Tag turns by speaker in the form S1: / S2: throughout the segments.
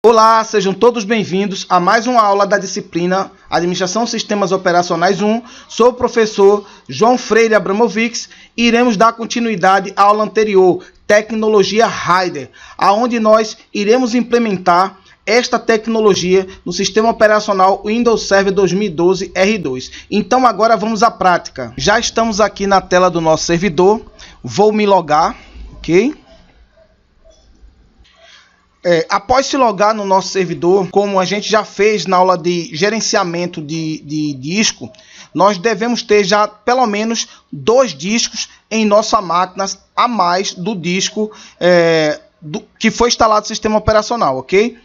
S1: Olá, sejam todos bem-vindos a mais uma aula da disciplina Administração Sistemas Operacionais 1. Sou o professor João Freire Abramovics e iremos dar continuidade à aula anterior, Tecnologia Rider, aonde nós iremos implementar esta tecnologia no sistema operacional Windows Server 2012 R2. Então agora vamos à prática. Já estamos aqui na tela do nosso servidor, vou me logar, ok? Após se logar no nosso servidor, como a gente já fez na aula de gerenciamento de disco, nós devemos ter já pelo menos 2 discos em nossa máquina a mais do disco que foi instalado no sistema operacional, ok?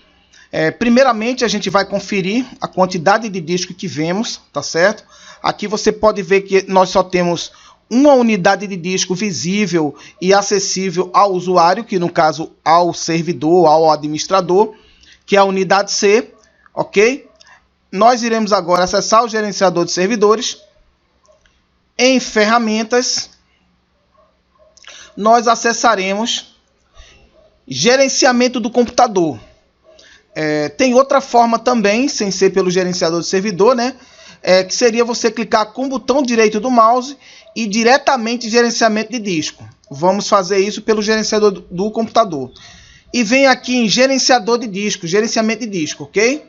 S1: Primeiramente a gente vai conferir a quantidade de disco que vemos, tá certo? Aqui você pode ver que nós só temos uma unidade de disco visível e acessível ao usuário, que no caso ao servidor, ao administrador, que é a unidade C, ok? Nós iremos agora acessar o gerenciador de servidores. Em ferramentas, nós acessaremos gerenciamento do computador. Tem outra forma também, sem ser pelo gerenciador de servidor, né? Que seria você clicar com o botão direito do mouse e diretamente gerenciamento de disco. Vamos fazer isso pelo gerenciador do computador. E vem aqui em gerenciador de disco, gerenciamento de disco, ok?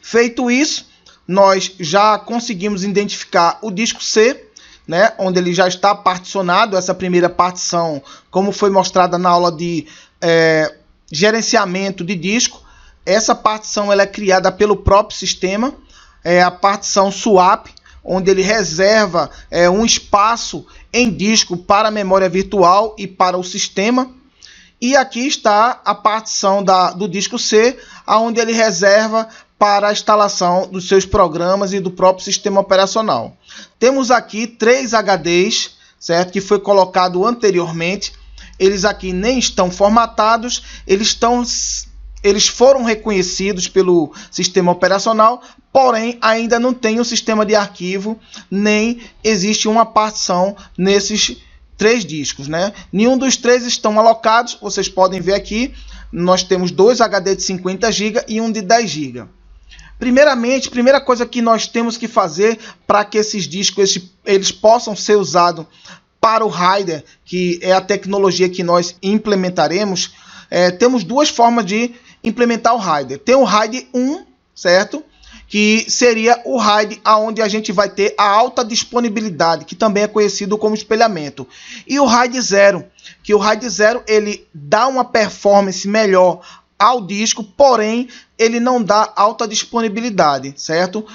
S1: Feito isso, nós já conseguimos identificar o disco C, né, onde ele já está particionado, essa primeira partição, como foi mostrada na aula de gerenciamento de disco. Essa partição ela é criada pelo próprio sistema, é a partição swap, onde ele reserva um espaço em disco para a memória virtual e para o sistema. E aqui está a partição do disco C, onde ele reserva para a instalação dos seus programas e do próprio sistema operacional. Temos aqui 3 HDs, certo? Que foi colocado anteriormente. Eles aqui nem estão formatados, eles foram reconhecidos pelo sistema operacional, porém ainda não tem um sistema de arquivo, nem existe uma partição nesses 3 discos, né? Nenhum dos 3 estão alocados, vocês podem ver aqui, nós temos 2 HD de 50 GB e um de 10 GB. Primeiramente, primeira coisa que nós temos que fazer para que esses discos eles possam ser usados para o Rider, que é a tecnologia que nós implementaremos, temos 2 formas de implementar o Rider. Tem o Rider 1, certo? Que seria o Rider onde a gente vai ter a alta disponibilidade, que também é conhecido como espelhamento. E o Rider 0, que o Rider 0 ele dá uma performance melhor ao disco, porém ele não dá alta disponibilidade, certo?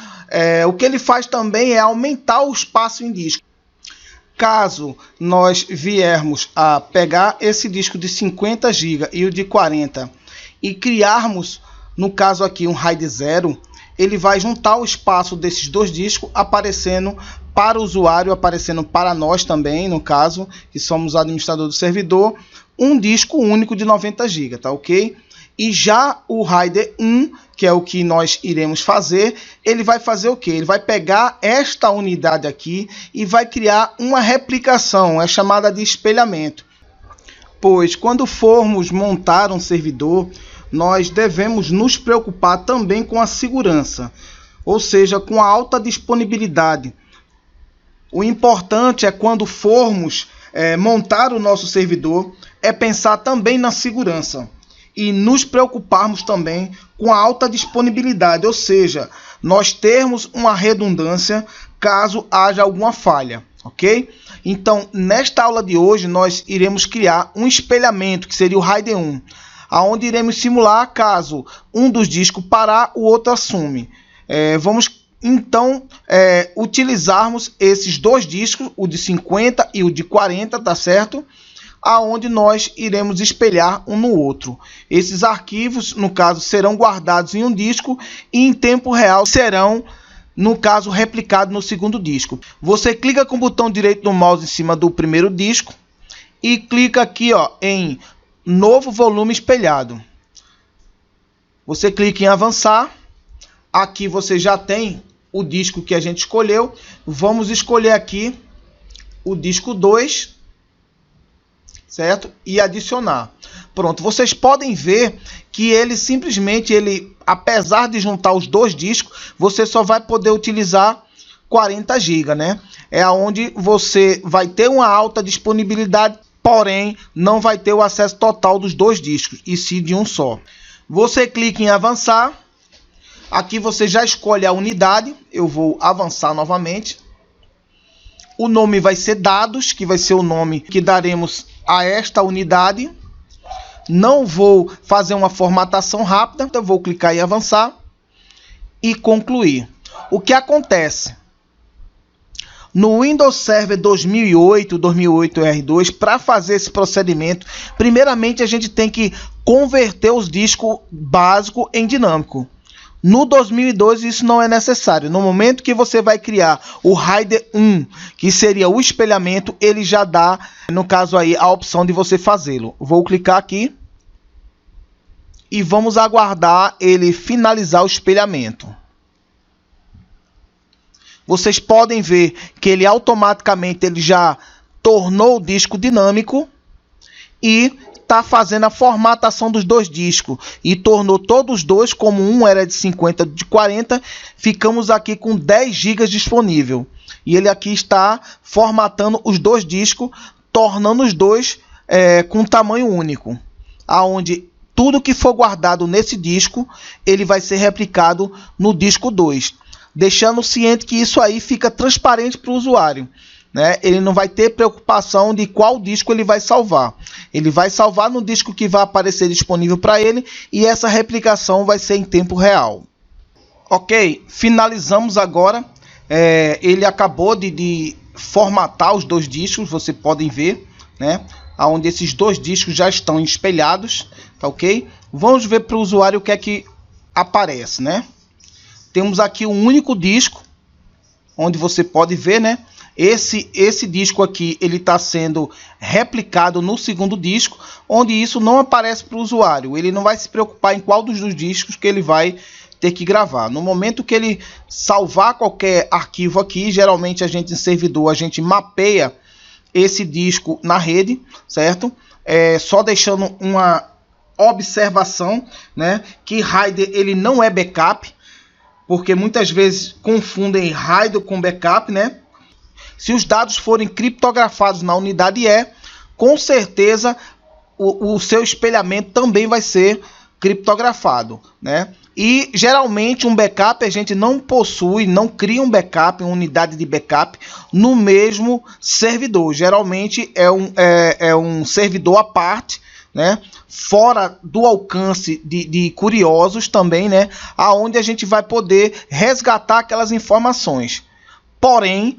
S1: O que ele faz também é aumentar o espaço em disco. Caso nós viermos a pegar esse disco de 50 GB e o de 40 e criarmos, no caso aqui, um RAID 0, ele vai juntar o espaço desses 2 discos, aparecendo para o usuário, aparecendo para nós também, no caso, que somos administrador do servidor, um disco único de 90 GB, tá ok? E já o Rider 1, que é o que nós iremos fazer, ele vai fazer o que? Ele vai pegar esta unidade aqui e vai criar uma replicação, é chamada de espelhamento. Pois quando formos montar um servidor, nós devemos nos preocupar também com a segurança, ou seja, com a alta disponibilidade. O importante é quando formos montar o nosso servidor, é pensar também na segurança. E nos preocuparmos também com a alta disponibilidade, ou seja, nós termos uma redundância caso haja alguma falha, ok? Então, nesta aula de hoje, nós iremos criar um espelhamento, que seria o Rider 1, onde iremos simular caso um dos discos parar, o outro assume. Vamos, então, utilizarmos esses 2 discos, o de 50 e o de 40, tá certo? Aonde nós iremos espelhar um no outro. Esses arquivos, no caso, serão guardados em um disco e em tempo real serão, no caso, replicados no segundo disco. Você clica com o botão direito do mouse em cima do primeiro disco e clica aqui, ó, em novo volume espelhado. Você clica em avançar. Aqui você já tem o disco que a gente escolheu. Vamos escolher aqui o disco 2. certo? E adicionar. Pronto, vocês podem ver que ele simplesmente, apesar de juntar os dois discos, você só vai poder utilizar 40 GB, né? É onde você vai ter uma alta disponibilidade, porém não vai ter o acesso total dos dois discos, e sim de um só. Você clica em avançar. Aqui você já escolhe a unidade. Eu vou avançar novamente. O nome vai ser dados, que vai ser o nome que daremos a esta unidade. Não vou fazer uma formatação rápida. Eu vou clicar em avançar e concluir. O que acontece? No Windows Server 2008, 2008 R2, para fazer esse procedimento, primeiramente a gente tem que converter os discos básicos em dinâmico. No 2012 isso não é necessário. No momento que você vai criar o RAID 1, que seria o espelhamento, ele já dá, no caso aí, a opção de você fazê-lo. Vou clicar aqui e vamos aguardar ele finalizar o espelhamento. Vocês podem ver que ele automaticamente já tornou o disco dinâmico e está fazendo a formatação dos dois discos e tornou todos os dois, como um era de 50 de 40, ficamos aqui com 10 GB disponível. E ele aqui está formatando os dois discos, tornando os dois com tamanho único, aonde tudo que for guardado nesse disco, ele vai ser replicado no disco 2, deixando ciente que isso aí fica transparente para o usuário, né? Ele não vai ter preocupação de qual disco ele vai salvar. Ele vai salvar no disco que vai aparecer disponível para ele, e essa replicação vai ser em tempo real. Ok, finalizamos agora. Ele acabou de formatar os dois discos, vocês podem ver, né? Onde esses dois discos já estão espelhados, tá ok? Vamos ver para o usuário o que é que aparece, né? Temos aqui um único disco, onde você pode ver, né? Esse disco aqui, ele está sendo replicado no segundo disco, onde isso não aparece para o usuário. Ele não vai se preocupar em qual dos dois discos que ele vai ter que gravar. No momento que ele salvar qualquer arquivo aqui, geralmente a gente em servidor, a gente mapeia esse disco na rede, certo? Só deixando uma observação, né? Que RAID ele não é backup, porque muitas vezes confundem RAID com backup, né? Se os dados forem criptografados na unidade E, com certeza o seu espelhamento também vai ser criptografado, né? E geralmente um backup a gente não possui, não cria um backup, uma unidade de backup no mesmo servidor. Geralmente é um servidor à parte, né? Fora do alcance de curiosos também, né? Aonde a gente vai poder resgatar aquelas informações. Porém,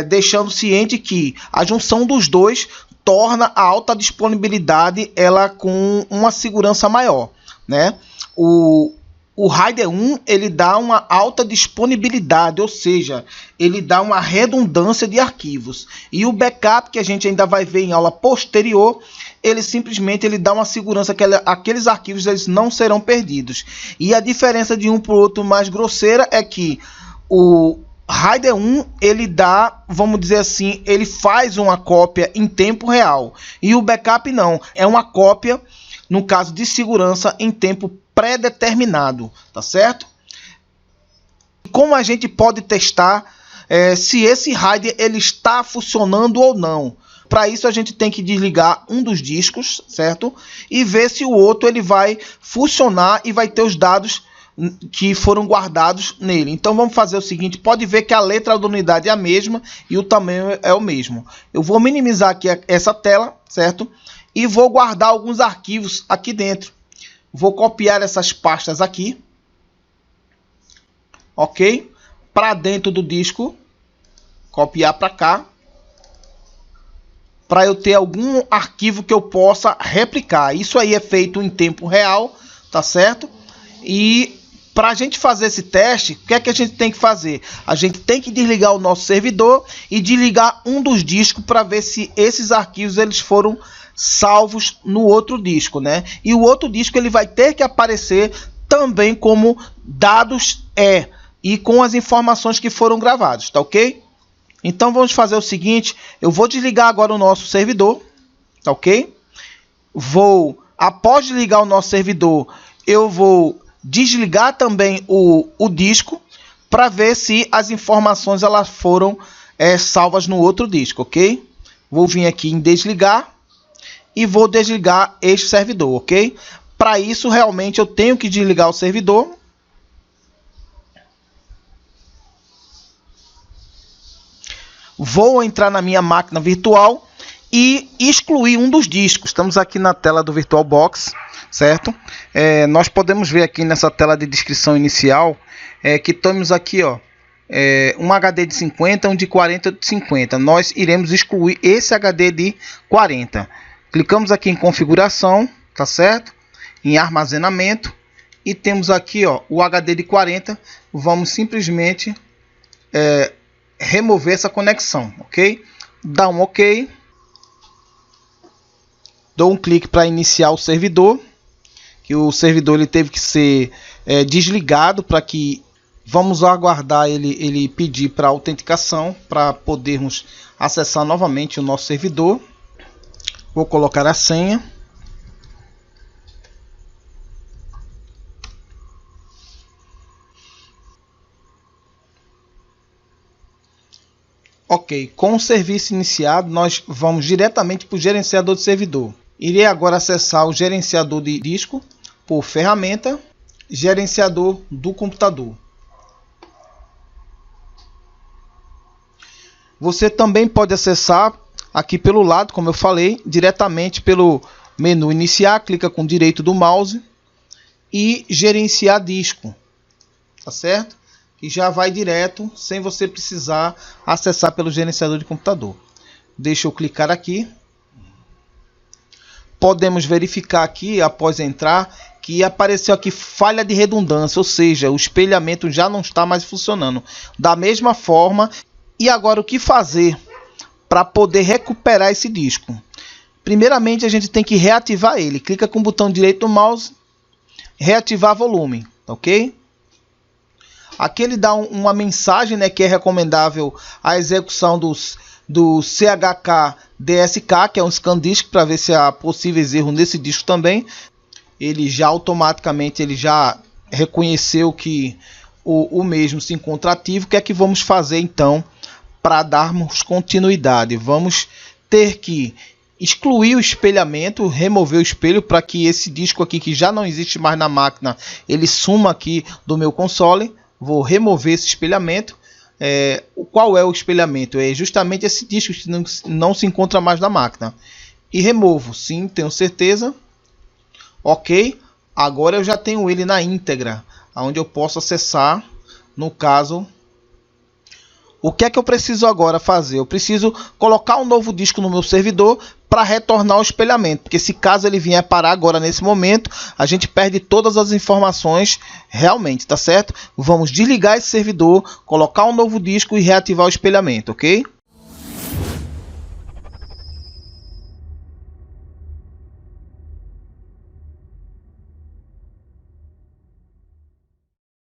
S1: deixando ciente que a junção dos dois torna a alta disponibilidade ela com uma segurança maior, né? O RAID 1 ele dá uma alta disponibilidade, ou seja, ele dá uma redundância de arquivos. E o backup, que a gente ainda vai ver em aula posterior, ele simplesmente dá uma segurança que aqueles arquivos eles não serão perdidos. E a diferença de um para o outro mais grosseira é que o RAID 1 ele dá, vamos dizer assim, ele faz uma cópia em tempo real. E o backup não, é uma cópia, no caso de segurança, em tempo pré-determinado, tá certo? Como a gente pode testar se esse RAID ele está funcionando ou não? Para isso a gente tem que desligar um dos discos, certo? E ver se o outro ele vai funcionar e vai ter os dados que foram guardados nele. Então vamos fazer o seguinte, pode ver que a letra da unidade é a mesma e o tamanho é o mesmo. Eu vou minimizar aqui essa tela, certo? E vou guardar alguns arquivos aqui dentro. Vou copiar essas pastas aqui, ok? Para dentro do disco, copiar para cá, para eu ter algum arquivo que eu possa replicar. Isso aí é feito em tempo real, tá certo? E para a gente fazer esse teste, o que é que a gente tem que fazer? A gente tem que desligar o nosso servidor e desligar um dos discos para ver se esses arquivos eles foram salvos no outro disco, né? E o outro disco ele vai ter que aparecer também como dados e com as informações que foram gravadas, tá ok? Então vamos fazer o seguinte, eu vou desligar agora o nosso servidor, tá ok? após desligar o nosso servidor, eu vou desligar também o disco para ver se as informações elas foram salvas no outro disco, ok? Vou vir aqui em desligar e vou desligar este servidor, ok? Para isso, realmente, eu tenho que desligar o servidor. Vou entrar na minha máquina virtual e excluir um dos discos. Estamos aqui na tela do VirtualBox, certo? Nós podemos ver aqui nessa tela de descrição inicial que temos aqui, ó, um HD de 50, um de 40 de 50. Nós iremos excluir esse HD de 40. Clicamos aqui em configuração, tá certo? Em armazenamento e temos aqui, ó, o HD de 40. Vamos simplesmente remover essa conexão, ok? Dá um ok. Dou um clique para iniciar o servidor, que o servidor ele teve que ser desligado para que vamos aguardar ele pedir para autenticação para podermos acessar novamente o nosso servidor. Vou colocar a senha. Ok, com o serviço iniciado, nós vamos diretamente para o gerenciador de servidor. Irei agora acessar o gerenciador de disco por ferramenta, gerenciador do computador. Você também pode acessar aqui pelo lado, como eu falei, diretamente pelo menu iniciar, clica com o direito do mouse e gerenciar disco, tá certo? E já vai direto, sem você precisar acessar pelo gerenciador de computador. Deixa eu clicar aqui. Podemos verificar aqui, após entrar, que apareceu aqui falha de redundância, ou seja, o espelhamento já não está mais funcionando. Da mesma forma, e agora o que fazer para poder recuperar esse disco? Primeiramente, a gente tem que reativar ele. Clica com o botão direito do mouse, reativar volume, ok? Aqui ele dá uma mensagem, né, que é recomendável a execução do CHK DSK, que é um scan disk, para ver se há possíveis erros nesse disco também. Ele já automaticamente reconheceu que o mesmo se encontra ativo. O que é que vamos fazer então para darmos continuidade? Vamos ter que excluir o espelhamento, remover o espelho para que esse disco aqui, que já não existe mais na máquina, ele suma aqui do meu console. Vou remover esse espelhamento. Qual é o espelhamento? É justamente esse disco que não se encontra mais na máquina. E removo, sim, tenho certeza. Ok, agora eu já tenho ele na íntegra, onde eu posso acessar, no caso. O que é que eu preciso agora fazer? Eu preciso colocar um novo disco no meu servidor para retornar o espelhamento, porque se caso ele vier parar agora nesse momento, a gente perde todas as informações realmente, tá certo? Vamos desligar esse servidor, colocar um novo disco e reativar o espelhamento, ok?